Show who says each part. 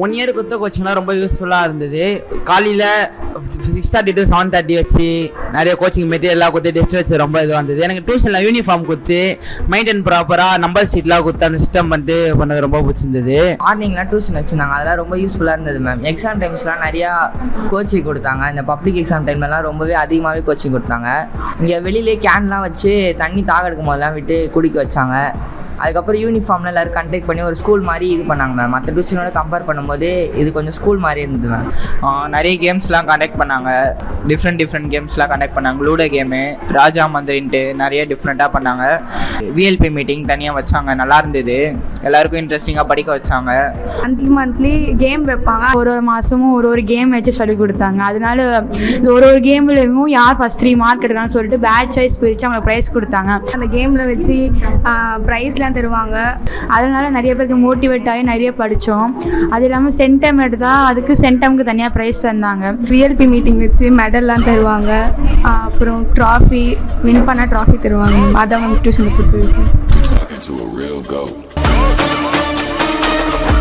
Speaker 1: 1 year கொடுத்த கோச்சிங்லாம் ரொம்ப யூஸ்ஃபுல்லாக இருந்தது. காலையில் 6:30 to 7:30 வச்சு நிறைய கோச்சிங் மெட்டீரியல்லாம் கொடுத்து டெஸ்ட் வச்சு ரொம்ப இதுவாக இருந்தது. எனக்கு டியூஷனில் யூனிஃபார்ம் கொடுத்து மெயின்டைன் ப்ராப்பராக நம்பர் ஷீட்லாம் கொடுத்து அந்த சிஸ்டம் வந்து பண்ணது ரொம்ப பிடிச்சிருந்தது.
Speaker 2: மார்னிங்லாம் டியூஷன் வச்சுருந்தாங்க, அதெல்லாம் ரொம்ப யூஸ்ஃபுல்லாக இருந்தது மேம். எக்ஸாம் டைம்ஸ்லாம் நிறையா கோச்சிங் கொடுத்தாங்க. இந்த பப்ளிக் எக்ஸாம் டைம்லலாம் ரொம்பவே அதிகமாகவே கோச்சிங் கொடுத்தாங்க. இங்கே வெளியிலே கேன்லாம் வச்சு தண்ணி தாக எடுக்கும் போதெல்லாம் விட்டு குடிக்க வச்சாங்க. அதுக்கப்புறம் யூனிஃபார்ம்லாம் எல்லோரும் கண்டக்ட் பண்ணி ஒரு ஸ்கூல் மாதிரி இது பண்ணாங்க மேம். மற்ற டியூஷனோட கம்பேர் பண்ணும்போது இது கொஞ்சம் ஸ்கூல் மாதிரி இருந்தது மேம்.
Speaker 3: நிறைய கேம்ஸ்லாம் கண்டக்ட் பண்ணாங்க, டிஃப்ரெண்ட் கேம்ஸ்லாம் கண்டக்ட் பண்ணாங்க. லூடோ கேமு, ராஜா மந்திரின்ட்டு நிறைய டிஃப்ரெண்ட்டாக பண்ணாங்க. விஎல்பி மீட்டிங் தனியாக வச்சாங்க, நல்லா இருந்தது. எல்லாருக்கும் இன்ட்ரெஸ்டிங்காக படிக்க வச்சாங்க.
Speaker 4: மந்த்லி கேம் வைப்பாங்க. ஒரு மாதமும் ஒரு கேம் வச்சு சொல்லி கொடுத்தாங்க. அதனால இந்த ஒரு கேம்லேயும் யார் ஃபஸ்ட் 3 மார்க் எடுக்கலாம்னு சொல்லிட்டு பேட்ச் வைஸ் பிரித்து அவங்களுக்கு ப்ரைஸ் கொடுத்தாங்க.
Speaker 5: அந்த கேமில் வச்சு ப்ரைஸ்லாம் தருவாங்க.
Speaker 4: அதனால நிறைய பேருக்கு மோட்டிவேட் ஆகி நிறைய படித்தோம். அது இல்லாமல் சென்டம் எடுத்தால் அதுக்கு சென்டமுக்கு தனியாக ப்ரைஸ் தந்தாங்க.
Speaker 5: விஎல்பி மீட்டிங் வச்சு மெடல்லாம் தருவாங்க. அப்புறம் ட்ராஃபி, வின் பண்ண ட்ராஃபி தருவாங்க. அதான் வந்து டியூஷனுக்கு கொடுத்த விஷயம்.